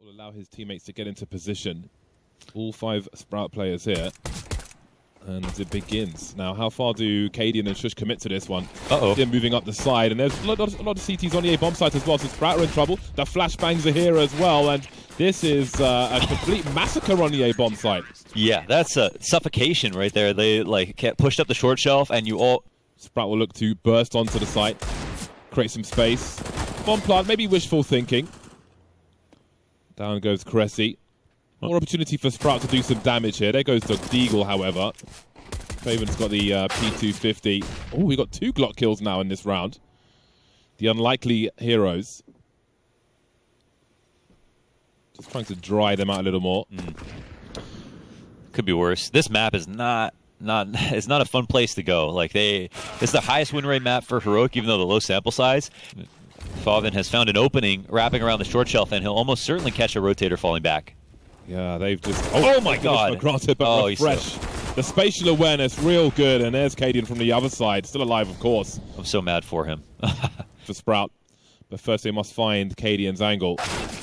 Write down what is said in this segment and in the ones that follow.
will allow his teammates to get into position. All 5 Sprout players here. And it begins. Now, how far do Cadian and Shush commit to this one? They're moving up the side, and there's a lot of CTs on the A-bomb site as well, so Sprout are in trouble. The flashbangs are here as well, and this is a complete massacre on the A-bomb site. Yeah, that's a suffocation right there. They get pushed up the short shelf, and you all... Sprout will look to burst onto the site, create some space. Bomb plant, maybe wishful thinking. Down goes Cressy. More opportunity for Sprout to do some damage here. There goes the Deagle, however. Faven's got the P250. Oh, we got 2 Glock kills now in this round. The unlikely heroes. Just trying to dry them out a little more. Could be worse. This map is it's not a fun place to go. It's the highest win rate map for Heroic, even though the low sample size. Faven has found an opening wrapping around the short shelf, and he'll almost certainly catch a rotator falling back. Yeah, they've just... Oh my god! Granted, but refresh. The spatial awareness, real good, and there's Cadian from the other side. Still alive, of course. I'm so mad for him. For Sprout. But first they must find Cadian's angle.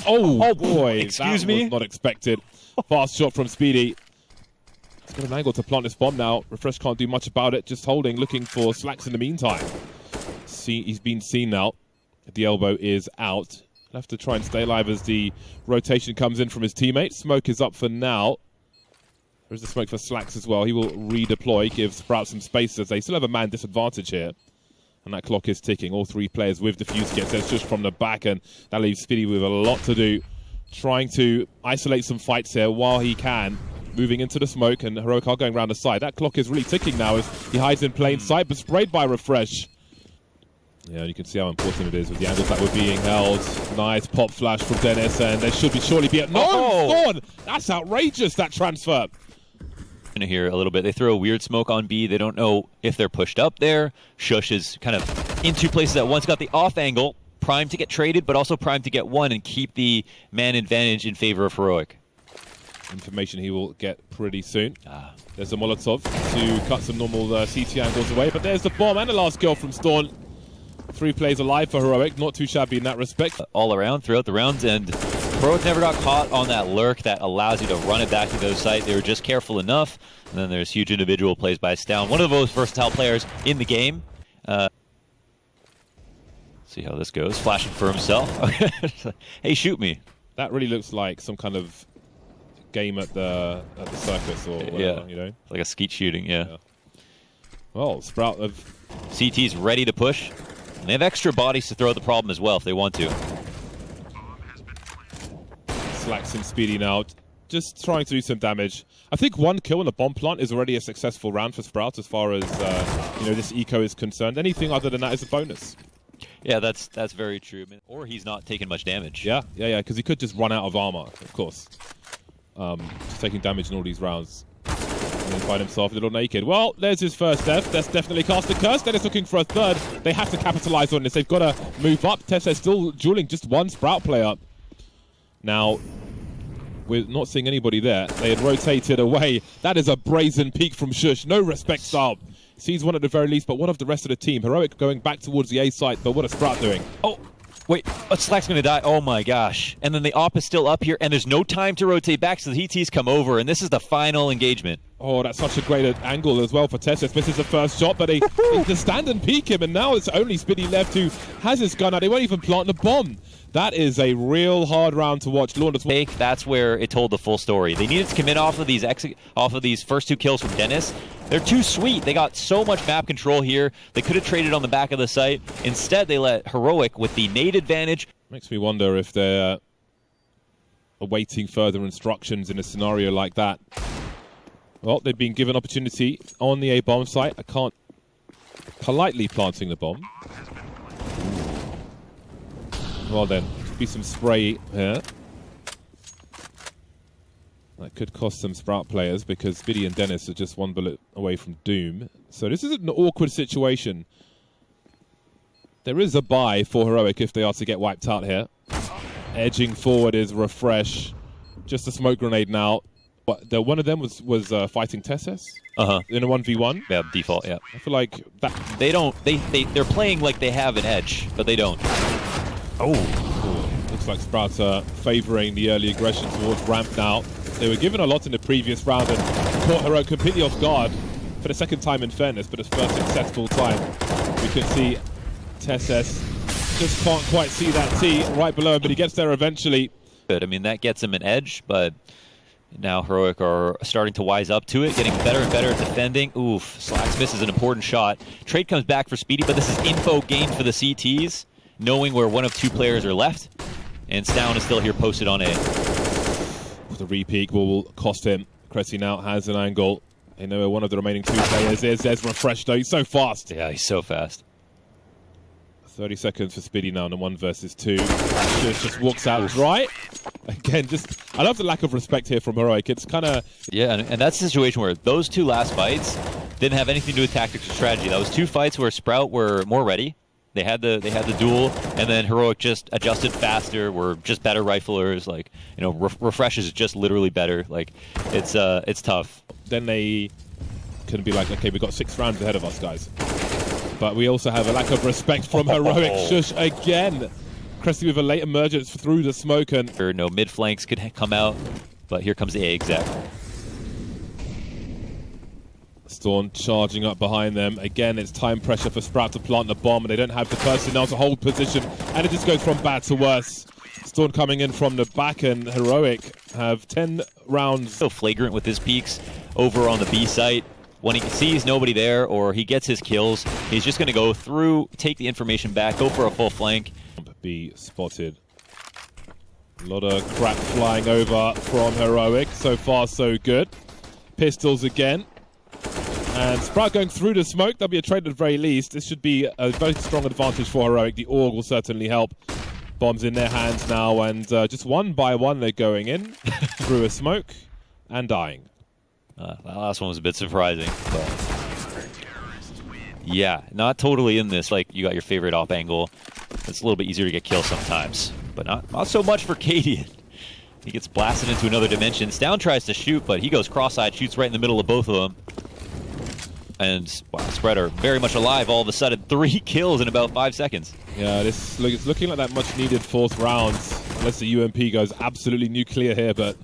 Oh boy! Excuse me? Was not expected. Fast shot from Speedy. He's got an angle to plant this bomb now. Refresh can't do much about it. Just holding, looking for Slacks in the meantime. He's been seen now. The elbow is out. He'll have to try and stay alive as the rotation comes in from his teammate. Smoke is up for now. There's the smoke for Slacks as well. He will redeploy, give Sprout some space as they still have a man disadvantage here. And that clock is ticking. All 3 players with defuse kits. There's just from the back, and that leaves Speedy with a lot to do. Trying to isolate some fights here while he can. Moving into the smoke, and Heroic are going around the side. That clock is really ticking now as he hides in plain sight, but sprayed by Refresh. Yeah, you can see how important it is with the angles that were being held. Nice pop flash from Dennis, and there should surely be a... No! Thorn! That's outrageous, that transfer! Here a little bit. They throw a weird smoke on B. They don't know if they're pushed up there. Shush is kind of in 2 places at once. Got the off angle, primed to get traded, but also primed to get 1 and keep the man advantage in favor of Heroic. Information he will get pretty soon. There's a Molotov to cut some normal CT angles away, but there's the bomb and the last kill from Storm. 3 plays alive for Heroic, not too shabby in that respect. All around throughout the rounds, and Heroic never got caught on that lurk that allows you to run it back to those sites. They were just careful enough, and then there's huge individual plays by Stown. One of the most versatile players in the game. See how this goes. Flashing for himself. Hey, shoot me. That really looks like some kind of game at the circus or whatever, you know? Like a skeet shooting, yeah. Well, Sprout of... CT's ready to push. And they have extra bodies to throw at the problem as well if they want to. Slacks and Speedy now, just trying to do some damage. I think 1 kill in the bomb plant is already a successful round for Sprout as far as this eco is concerned. Anything other than that is a bonus. Yeah, that's very true. Or he's not taking much damage. Yeah, because he could just run out of armor, of course. Just taking damage in all these rounds. And then find himself a little naked. Well, there's his first death. That's definitely cast a curse. Dennis looking for a 3rd. They have to capitalize on this. They've got to move up. Tessa still dueling just 1 Sprout player. Now, we're not seeing anybody there. They had rotated away. That is a brazen peek from Shush. No respect style. Sees 1 at the very least, but 1 of the rest of the team. Heroic going back towards the A site, but what is Sprout doing? Oh, wait, Slack's going to die. Oh my gosh. And then the op is still up here, and there's no time to rotate back, so the ETs come over, and this is the final engagement. Oh, that's such a great angle as well for Tessus. Misses the first shot, but they just stand and peek him, and now it's only Speedy left who has his gun out. They won't even plant the bomb. That is a real hard round to watch. That's where it told the full story. They needed to commit off of these first 2 kills from Dennis. They're too sweet. They got so much map control here. They could have traded on the back of the site. Instead, they let Heroic with the nade advantage. Makes me wonder if they're awaiting further instructions in a scenario like that. Well, they've been given opportunity on the A-bomb site. I can't... Politely planting the bomb. Well then, could be some spray here. That could cost some Sprout players because Biddy and Dennis are just 1 bullet away from doom. So this is an awkward situation. There is a buy for Heroic if they are to get wiped out here. Edging forward is Refresh. Just a smoke grenade now. One of them was fighting Tessus in a 1v1. Yeah, default. Yeah. I feel like that they're playing like they have an edge, but they don't. Oh, looks like Sprout favouring the early aggression towards ramp now. They were given a lot in the previous round and caught Heroic completely off guard for the second time in fairness, but his first successful time. We can see Tesses just can't quite see that T right below him, but he gets there eventually. Good. I mean, that gets him an edge, but now Heroic are starting to wise up to it, getting better and better at defending. Oof, Slacks misses an important shot. Trade comes back for Speedy, but this is info gained for the CTs, knowing where one of two players are left. And Stown is still here posted on A. The re-peek will cost him. Cressy now has an angle. They know where one of the remaining two players is. There's Refresh though, he's so fast. Yeah, he's so fast. 30 seconds for Speedy now in the 1 versus 2. Just walks out dry. Again, I love the lack of respect here from Heroic. It's kind of... Yeah, and that's a situation where those two last fights didn't have anything to do with tactics or strategy. That was two fights where Sprout were more ready. They had the duel, and then Heroic just adjusted faster, were just better riflers. Like, you know, Refresh is just literally better. Like, it's tough. Then they can be like, okay, we've got 6 rounds ahead of us, guys. But we also have a lack of respect from Heroic. Shush again. Cressy with a late emergence through the smoke. And no mid flanks could come out, but here comes the A exec. Storm charging up behind them. Again, it's time pressure for Sprout to plant the bomb, and they don't have the personnel to hold position, and it just goes from bad to worse. Storm coming in from the back, and Heroic have 10 rounds. So flagrant with his peaks over on the B site. When he sees nobody there or he gets his kills, he's just going to go through, take the information back, go for a full flank. Be spotted. A lot of crap flying over from Heroic. So far, so good. Pistols again. And Sprout going through the smoke. There'll be a trade at the very least. This should be a very strong advantage for Heroic. The AUG will certainly help. Bombs in their hands now, and just one by one they're going in through a smoke and dying. That last one was a bit surprising, but yeah, not totally in this. Like, you got your favorite op angle. It's a little bit easier to get kills sometimes, but not so much for Cadian. He gets blasted into another dimension. Stown tries to shoot, but he goes cross-eyed, shoots right in the middle of both of them. And wow, Spread are very much alive all of a sudden. 3 kills in about 5 seconds. Yeah, it's looking like that much-needed 4th round, unless the UMP goes absolutely nuclear here, but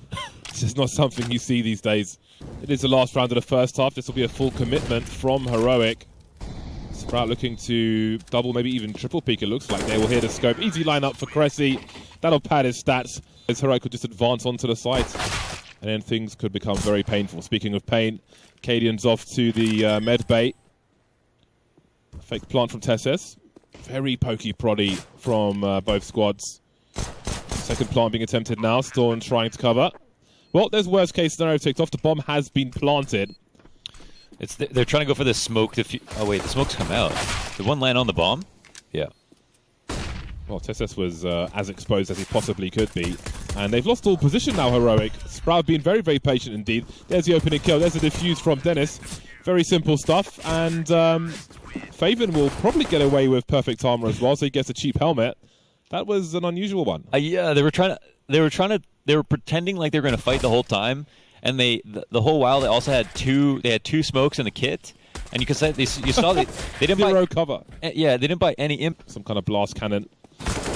it's just not something you see these days. It is the last round of the first half. This will be a full commitment from Heroic. Sprout looking to double, maybe even triple peek, it looks like. They will hear the scope. Easy lineup for Cressy. That'll pad his stats, as Heroic could just advance onto the site. And then things could become very painful. Speaking of pain, Cadian's off to the med bay. Fake plant from Tesses. Very pokey proddy from both squads. Second plant being attempted now. Storm trying to cover. Well, there's worst case scenario ticked off. The bomb has been planted. They're trying to go for this smoke. Oh wait, the smoke's come out. Did one land on the bomb? Yeah. Well, Tesses was as exposed as he possibly could be. And they've lost all position now, Heroic. Sprout being very, very patient indeed. There's the opening kill. There's a defuse from Dennis. Very simple stuff. And Faven will probably get away with perfect armor as well, so he gets a cheap helmet. That was an unusual one. Yeah, they were pretending like they were going to fight the whole time, and the whole while they also had two smokes in the kit, and you could say you saw they didn't Zero buy cover. Yeah, they didn't buy any imp. Some kind of blast cannon.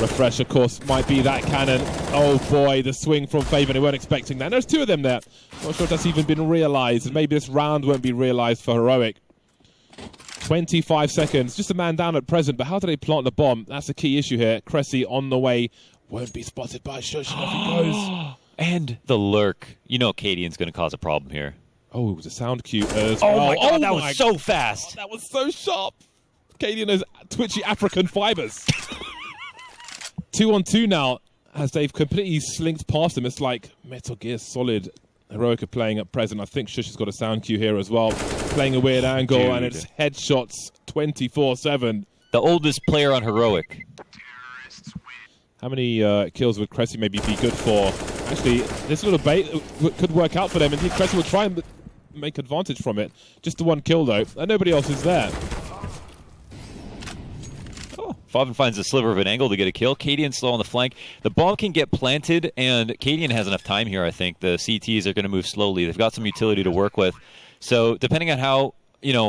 Refresh, of course, might be that cannon. Oh boy, the swing from Faven. They weren't expecting that. And there's 2 of them there. Not sure if that's even been realized, and maybe this round won't be realized for Heroic. 25 seconds, just a man down at present, but how do they plant the bomb? That's the key issue here. Cressy on the way, won't be spotted by Shush, and off he goes. And the lurk. You know Cadian's going to cause a problem here. Oh, it was a sound cue as oh well. My god, that was so fast. That was so sharp. Cadian has twitchy African fibers. 2-on-2 now, as they've completely slinked past him. It's like Metal Gear Solid. Heroic are playing at present. I think Shush has got a sound cue here as well. Playing a weird angle, Dude. And it's headshots 24/7. The oldest player on Heroic. How many kills would Cressy maybe be good for? Actually, this little bait could work out for them. Indeed, Cressy will try and make advantage from it. Just the 1 kill, though, and nobody else is there. Faven finds a sliver of an angle to get a kill. Cadian's slow on the flank. The bomb can get planted, and Cadian has enough time here, I think. The CTs are going to move slowly. They've got some utility to work with. So depending on how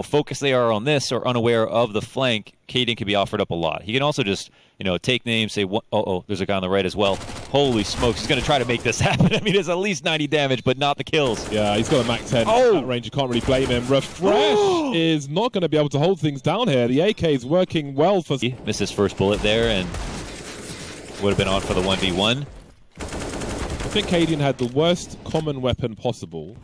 focused they are on this or unaware of the flank, Cadian can be offered up a lot. He can also just, take names, say, oh, there's a guy on the right as well. Holy smokes, he's going to try to make this happen. I mean, it's at least 90 damage, but not the kills. Yeah, he's got a Mac 10 at range. You can't really blame him. Refresh is not going to be able to hold things down here. The AK is working well for... He missed his first bullet there and would have been on for the 1v1. I think Cadian had the worst common weapon possible.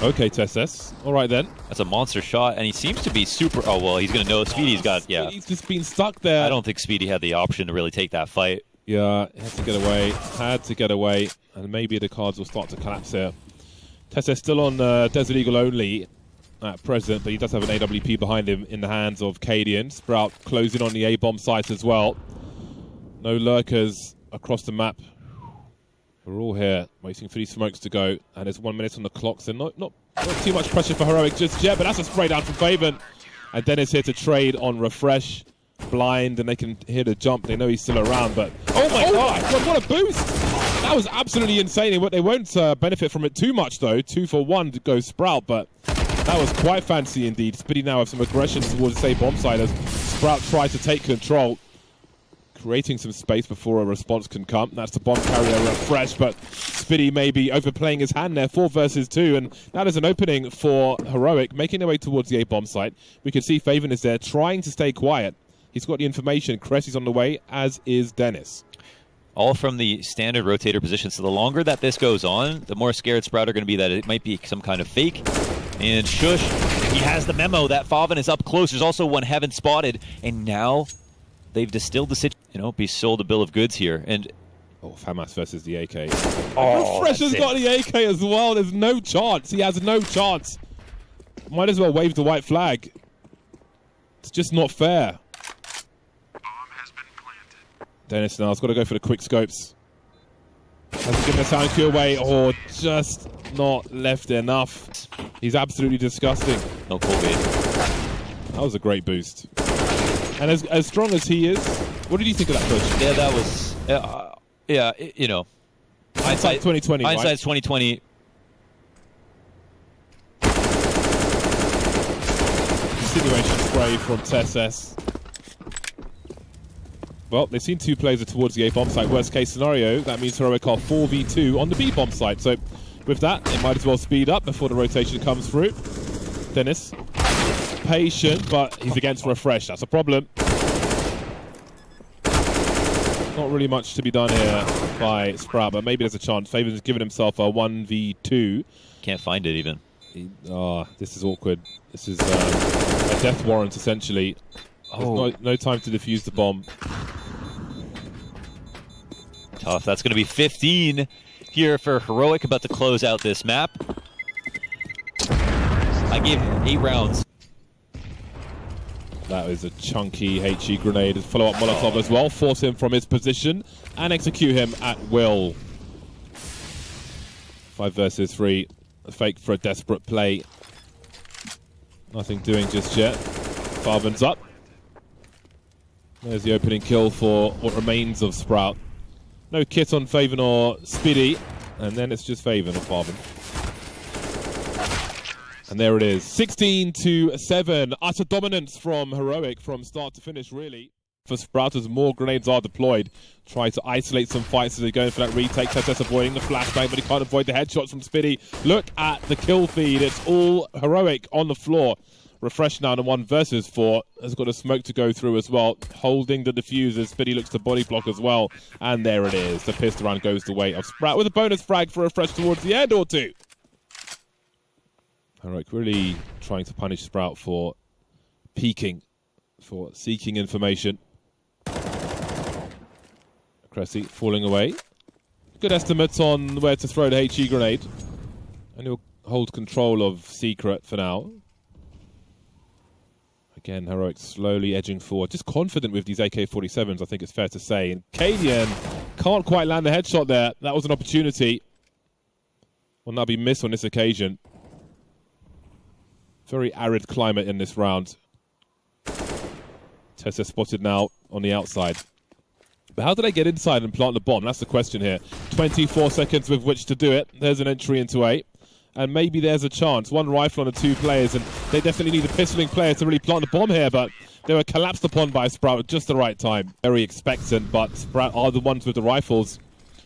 Okay, Tesses. All right, then. That's a monster shot, and he seems to be super... Oh, well, he's going to know Speedy's got... Yeah. He's just been stuck there. I don't think Speedy had the option to really take that fight. Yeah, he had to get away. Had to get away. And maybe the cards will start to collapse here. Tesses still on Desert Eagle only at present, but he does have an AWP behind him in the hands of Cadian. Sprout closing on the A-bomb site as well. No lurkers across the map. We're all here waiting for these smokes to go, and there's 1 minute on the clock, so not too much pressure for Heroic just yet, but that's a spray down from Faven. And Dennis here to trade on Refresh. Blind, and they can hear the jump. They know he's still around, but... Oh my God, what a boost! That was absolutely insane. They won't benefit from it too much, though. 2 for 1 to go Sprout, but that was quite fancy indeed. Spitty now have some aggression towards the bomb side as Sprout tries to take control. Creating some space before a response can come. That's the bomb carrier Refresh, but Spitty may be overplaying his hand there. 4 versus 2, and that is an opening for Heroic, making their way towards the A-bomb site. We can see Faven is there, trying to stay quiet. He's got the information. Cressy's on the way, as is Dennis. All from the standard rotator position, so the longer that this goes on, the more scared Sprout are going to be that it might be some kind of fake. And Shush, he has the memo that Faven is up close. There's also one Heaven spotted, and now they've distilled the situation. Be sold a bill of goods here. And Famas versus the AK. Refresh has got the AK as well. There's no chance. He has no chance. Might as well wave the white flag. It's just not fair. Dennis now's got to go for the quick scopes. Has to give him a sound cue away, or just not left enough. He's absolutely disgusting. No cool bait. That was a great boost. And as strong as he is, what did you think of that push? Yeah, that was... Hindsight 2020, Hindsight's 2020. Continuation spray from Tesses. Well, they've seen 2 players towards the A-bomb site. Worst case scenario, that means Heroic are 4v2 on the B-bomb site. So with that, they might as well speed up before the rotation comes through. Dennis, patient, but he's against Refresh. That's a problem. Not really much to be done here by Sprout, but maybe there's a chance. Faven's given himself a 1v2. Can't find it even. This is awkward. This is a death warrant, essentially. No time to defuse the bomb. Tough. That's going to be 15 here for Heroic, about to close out this map. I gave him 8 rounds. That is a chunky HE grenade. Follow-up Molotov as well. Force him from his position and execute him at will. 5 versus 3. A fake for a desperate play. Nothing doing just yet. Farven's up. There's the opening kill for what remains of Sprout. No kit on Faven or Speedy. And then it's just Faven or Farven. And there it is. 16-7. Utter dominance from Heroic from start to finish, really. For Sprout, as more grenades are deployed. Try to isolate some fights as they're going for that retake. Tesses avoiding the flashbang, but he can't avoid the headshots from Speedy. Look at the kill feed. It's all Heroic on the floor. Refresh now to 1 versus 4. Has got a smoke to go through as well. Holding the diffuser. Speedy looks to body block as well. And there it is. The pistol round goes the way of Sprout with a bonus frag for Refresh towards the end or 2. Heroic really trying to punish Sprout for peeking, for seeking information. Cressy falling away. Good estimates on where to throw the HE grenade. And he'll hold control of Secret for now. Again, Heroic slowly edging forward. Just confident with these AK-47s, I think it's fair to say. And Cadian can't quite land the headshot there. That was an opportunity. Will not be missed on this occasion. Very arid climate in this round. Tessa spotted now on the outside. But how do they get inside and plant the bomb? That's the question here. 24 seconds with which to do it. There's an entry into A. and maybe there's a chance. One rifle on the 2 players, and they definitely need a pistoling player to really plant the bomb here, but they were collapsed upon by Sprout at just the right time. Very expectant, but Sprout are the ones with the rifles.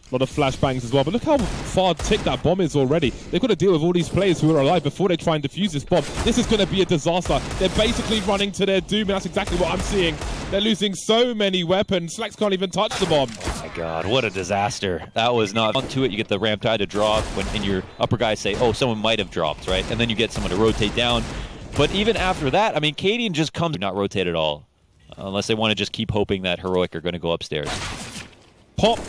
A lot of flashbangs as well, but look how far ticked that bomb is already. They've got to deal with all these players who are alive before they try and defuse this bomb. This is going to be a disaster. They're basically running to their doom, and that's exactly what I'm seeing. They're losing so many weapons. Slacks can't even touch the bomb. Oh my god, what a disaster. That was not onto it. You get the ramp die to drop and your upper guys say, oh, someone might have dropped, right? And then you get someone to rotate down. But even after that, I mean, Cadian just comes, not rotate at all. Unless they want to just keep hoping that Heroic are going to go upstairs. Pop!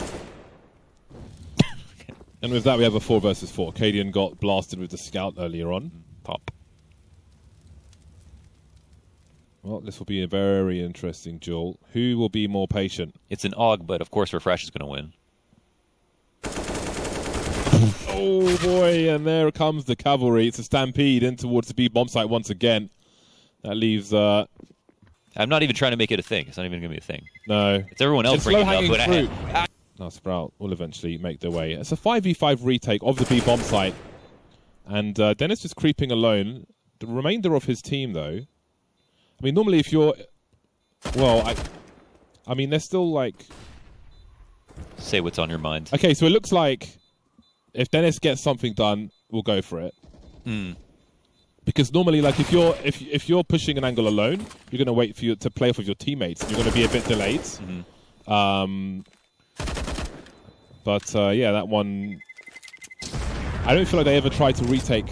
And with that, we have a 4 versus 4. Cadian got blasted with the scout earlier on. Pop. Well, this will be a very interesting duel. Who will be more patient? It's an AUG, but of course Refresh is going to win. Oh boy, and there comes the cavalry. It's a stampede in towards the B bomb site once again. That leaves... I'm not even trying to make it a thing. It's not even going to be a thing. No. It's everyone else bringing it up. Fruit. Now Sprout will eventually make their way. It's a 5v5 retake of the B bomb site. And Dennis just creeping alone. The remainder of his team, though... I mean, normally if you're... Well, I mean, they're still like... Say what's on your mind. Okay, so it looks like if Dennis gets something done, we'll go for it. Because normally, like, if you're pushing an angle alone, you're going to wait for you to play off of your teammates. You're going to be a bit delayed. But yeah, that one... I don't feel like they ever tried to retake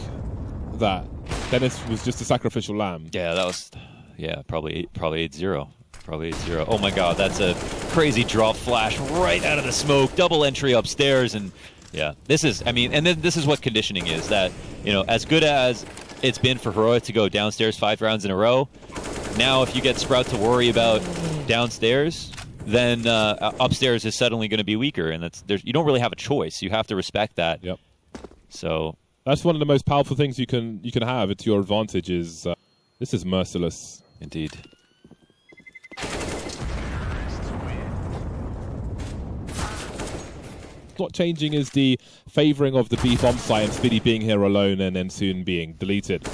that. Dennis was just a sacrificial lamb. Yeah, that was... Yeah, probably 8-0. Probably 8-0. Oh my god, that's a crazy drop flash right out of the smoke. Double entry upstairs, and yeah, this is, I mean, and then this is what conditioning is, that, you know, as good as it's been for Heroic to go downstairs 5 rounds in a row, now if you get Sprout to worry about downstairs, then upstairs is suddenly going to be weaker, and you don't really have a choice. You have to respect that. Yep. So that's one of the most powerful things you can have. It's your advantage. Is this is merciless. Indeed. What's changing is the favouring of the B bomb site and Speedy being here alone and then soon being deleted.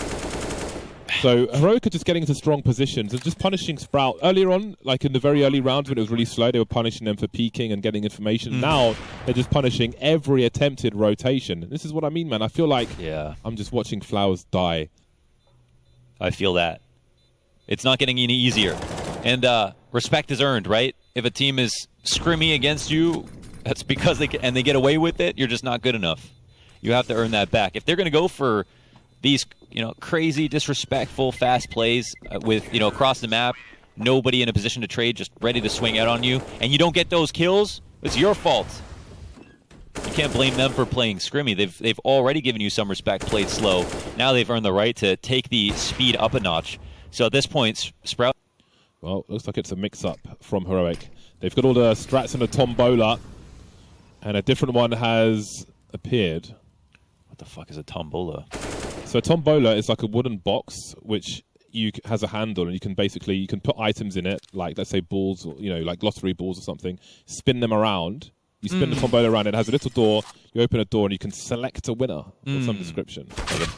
So Heroic are just getting into strong positions and just punishing Sprout. Earlier on, like in the very early rounds when it was really slow, they were punishing them for peeking and getting information. Now they're just punishing every attempted rotation. This is what I mean, man. I feel like I'm just watching flowers die. I feel that. It's not getting any easier. And respect is earned, right? If a team is scrimmy against you, that's because they get away with it, you're just not good enough. You have to earn that back. If they're going to go for these, you know, crazy, disrespectful, fast plays with, you know, across the map, nobody in a position to trade, just ready to swing out on you, and you don't get those kills, it's your fault. You can't blame them for playing scrimmy. They've already given you some respect, played slow. Now they've earned the right to take the speed up a notch. So at this point, Sprout... Well, looks like it's a mix-up from Heroic. They've got all the strats and a tombola, and a different one has appeared. What the fuck is a tombola? So a tombola is like a wooden box which has a handle, and you can put items in it, like let's say balls, or, you know, like lottery balls or something, spin them around. You spin the tombola around, it has a little door, you open a door and you can select a winner of some description.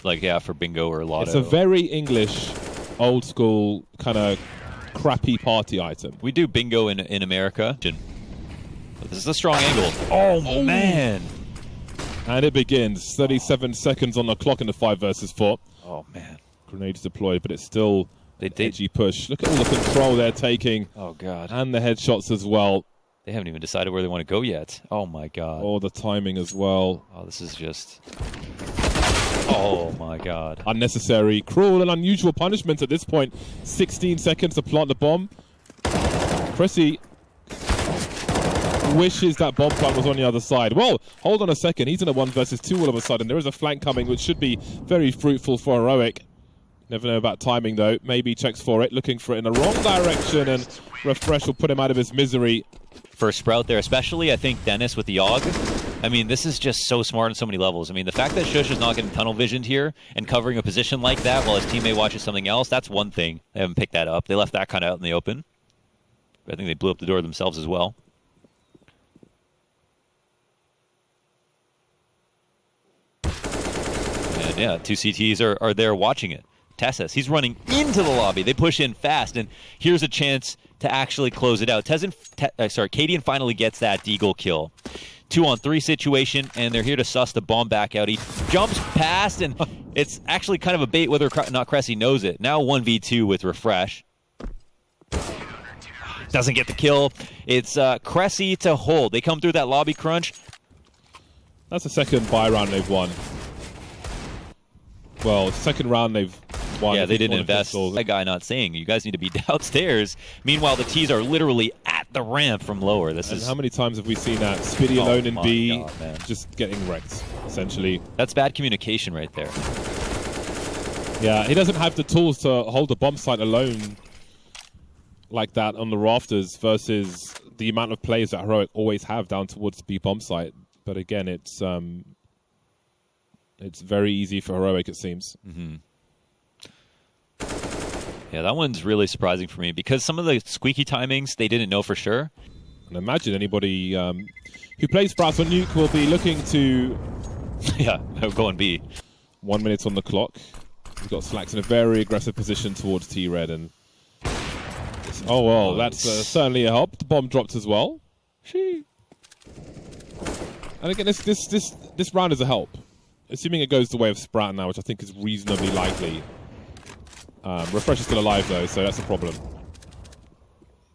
Like yeah, for bingo or lotto. It's a very English, old school, kind of crappy party item. We do bingo in America. This is a strong angle. Oh man. And it begins. 37 seconds on the clock in the 5 versus 4. Oh man. Grenades deployed, but it's still an edgy push. Look at all the control they're taking. Oh god. And the headshots as well. They haven't even decided where they want to go yet. Oh my god. Oh, the timing as well. Oh, this is just... Oh my god. Unnecessary, cruel and unusual punishment at this point. 16 seconds to plant the bomb. Cressy wishes that bomb plant was on the other side. Well, hold on a second. He's in a 1 versus 2 all of a sudden. There is a flank coming, which should be very fruitful for Heroic. Never know about timing, though. Maybe checks for it, looking for it in the wrong direction, and Refresh will put him out of his misery. For Sprout there, especially, I think Dennis with the AUG. I mean, this is just so smart on so many levels. I mean, the fact that Shush is not getting tunnel visioned here and covering a position like that while his teammate watches something else, that's one thing. They haven't picked that up. They left that kind of out in the open. I think they blew up the door themselves as well. And And yeah, two CTs are there watching it. Tessus, he's running into the lobby. They push in fast, and here's a chance to actually close it out. Cadian finally gets that Deagle kill. 2-on-3 situation, and they're here to suss the bomb back out. He jumps past, and it's actually kind of a bait whether or not Cressy knows it. Now 1v2 with Refresh. Doesn't get the kill. It's Cressy to hold. They come through that lobby crunch. That's the second buy round they've won. Well, second round they've won. Yeah, they didn't invest. That guy not saying, you guys need to be downstairs. Meanwhile, the T's are literally at the ramp from lower. How many times have we seen that? Spitty alone in B, just getting wrecked, essentially. That's bad communication right there. Yeah, he doesn't have the tools to hold the bomb site alone like that on the rafters versus the amount of players that Heroic always have down towards the B bomb site. But again, it's very easy for Heroic, it seems. Mm-hmm. Yeah, that one's really surprising for me because some of the squeaky timings they didn't know for sure. And imagine anybody who plays Sprouts on Nuke will be looking to... yeah, go and B. 1 minute on the clock. We've got Slacks in a very aggressive position towards T-Red. And oh, well, that's certainly a help. The bomb dropped as well. And again, this round is a help. Assuming it goes the way of Sprout now, which I think is reasonably likely. Refresh is still alive, though, so that's a problem.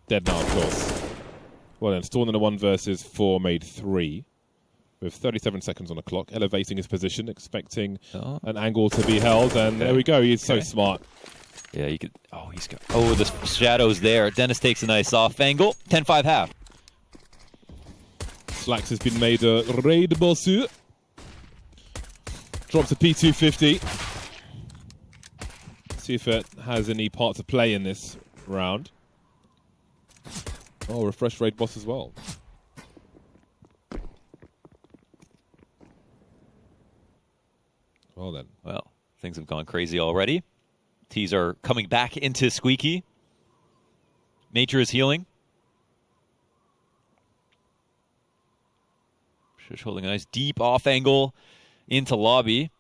Dead now, of course. Well then, Storm in a 1 versus 4 made 3. With 37 seconds on the clock, elevating his position, expecting an angle to be held, and there we go. He's so smart. Yeah, you could... Oh, he's got... Oh, the shadow's there. Dennis takes a nice off angle. 10-5 half. Slacks has been made a raidable suit. Drops a P250. See if it has any part to play in this round. Oh, Refresh raid boss as well. Well then. Well, things have gone crazy already. T's are coming back into Squeaky. Nature is healing. Just holding a nice deep off angle into lobby.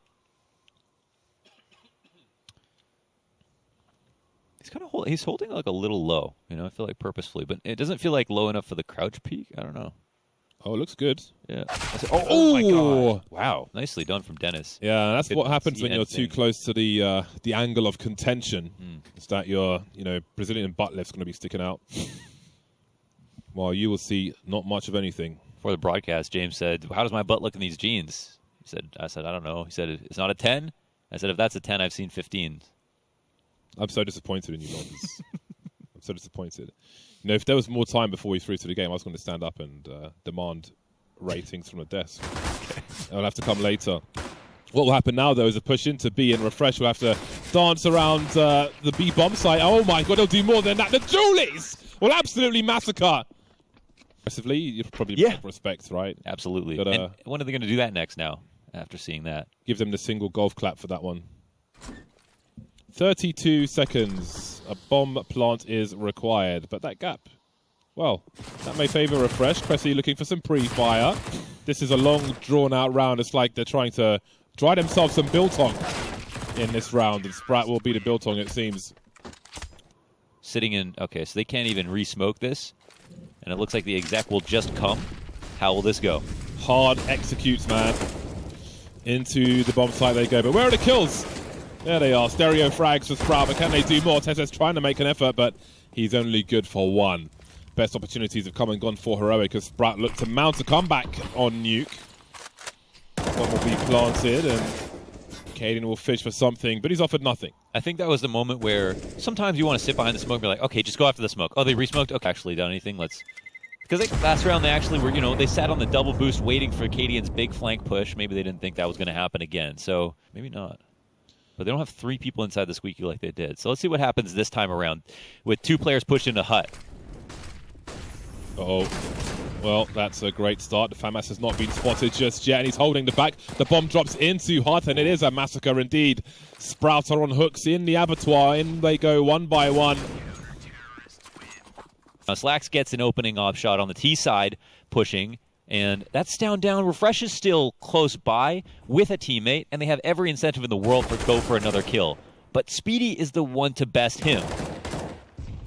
He's holding like a little low, you know, I feel like purposefully, but it doesn't feel like low enough for the crouch peek. I don't know. Oh, it looks good. Yeah. Oh my god. Wow. Nicely done from Dennis. Yeah, that's what happens when you're too close to the angle of contention. It's that your, Brazilian butt lift's going to be sticking out. While you will see not much of anything. For the broadcast, James said, "How does my butt look in these jeans?" I said, "I don't know." He said, "It's not a 10." I said, "If that's a 10, I've seen 15s." I'm so disappointed in you, Bonds. I'm so disappointed. If there was more time before we threw to the game, I was going to stand up and demand ratings from the desk. Okay. It'll have to come later. What will happen now, though, is a push into B, and Refresh will have to dance around the B bomb site. Oh my god, they'll do more than that. The Julies will absolutely massacre. Aggressively, you'd probably make respect, right? Absolutely. But, and when are they going to do that next now, after seeing that? Give them the single golf clap for that one. 32 seconds. A bomb plant is required, but that gap, well, that may favor Refresh. Cressy looking for some pre-fire. This is a long, drawn-out round. It's like they're trying to dry themselves some biltong in this round, and Sprat will be the biltong, it seems. Sitting in... Okay, so they can't even re-smoke this, and it looks like the exec will just come. How will this go? Hard executes, man. Into the bomb site they go, but where are the kills? There they are, stereo frags for Sprout, but can they do more? Tez's trying to make an effort, but he's only good for one. Best opportunities have come and gone for Heroic as Sprout looked to mount a comeback on Nuke. One will be planted, and Cadian will fish for something, but he's offered nothing. I think that was the moment where sometimes you want to sit behind the smoke and be like, okay, just go after the smoke. Oh, they re-smoked? Okay, actually done anything? Let's... Because last round they actually were, they sat on the double boost waiting for Cadian's big flank push. Maybe they didn't think that was going to happen again, so maybe not. But they don't have 3 people inside the Squeaky like they did. So let's see what happens this time around with 2 players pushed into hut. Uh-oh. Well, that's a great start. The FAMAS has not been spotted just yet, and he's holding the back. The bomb drops into hut, and it is a massacre indeed. Sprout are on hooks in the abattoir. In they go one by one. Slacks gets an opening off shot on the T side, pushing. And that's down. Refresh is still close by with a teammate, and they have every incentive in the world to go for another kill. But Speedy is the one to best him.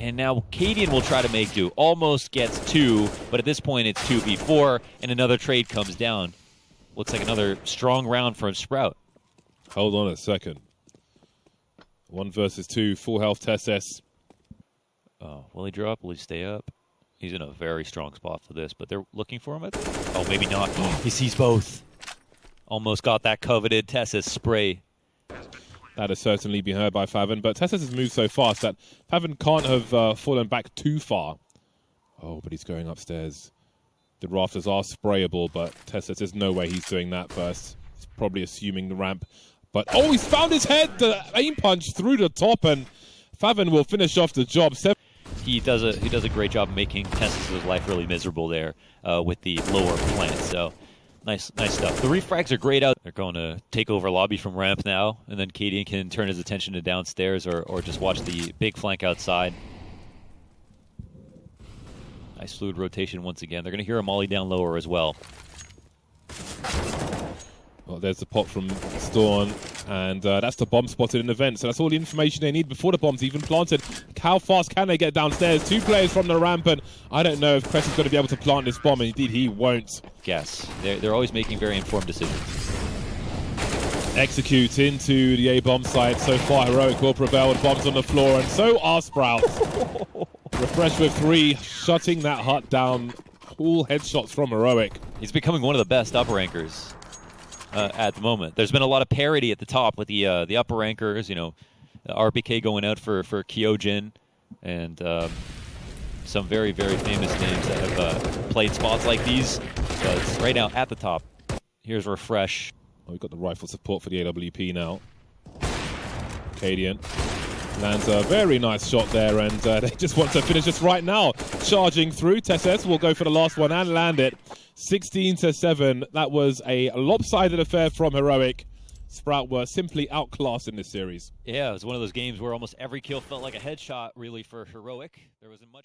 And now Cadian will try to make do. Almost gets 2, but at this point it's 2v4, and another trade comes down. Looks like another strong round from Sprout. Hold on a second. 1 versus 2, full health TSS. Oh, will he drop? Will he stay up? He's in a very strong spot for this, but they're looking for him, I think. Oh, maybe not. He sees both. Almost got that coveted TSS spray. That has certainly been heard by Faven, but TSS has moved so fast that Faven can't have fallen back too far. Oh, but he's going upstairs. The rafters are sprayable, but TSS, there's no way he's doing that first. He's probably assuming the ramp. But, oh, he's found his head! The aim punch through the top, and Faven will finish off the job. He does a great job making TSS's life really miserable there with the lower plant, so... Nice stuff. The refrags are great out. They're going to take over lobby from ramp now, and then Cadian can turn his attention to downstairs or just watch the big flank outside. Nice fluid rotation once again. They're going to hear a molly down lower as well. Well, there's the pop from Storm, and that's the bomb spotted in the vent. So that's all the information they need before the bomb's even planted. How fast can they get downstairs? 2 players from the ramp, and I don't know if Crest is going to be able to plant this bomb, and indeed he won't. Guess. They're always making very informed decisions. Execute into the A-bomb site. So far, Heroic will prevail with bombs on the floor, and so are Sprouts. Refresh with 3, shutting that hut down. Cool headshots from Heroic. He's becoming one of the best upper rankers at the moment. There's been a lot of parity at the top with the upper rankers, you know, RPK going out for Kyojin, and some very, very famous names that have played spots like these. But right now at the top, here's Refresh. Oh, we've got the rifle support for the AWP now. Cadian lands a very nice shot there, and they just want to finish this right now. Charging through, TSS will go for the last one and land it. 16-7. That was a lopsided affair from Heroic. Sprout were simply outclassed in this series. Yeah, it was one of those games where almost every kill felt like a headshot, really, for Heroic. There wasn't much...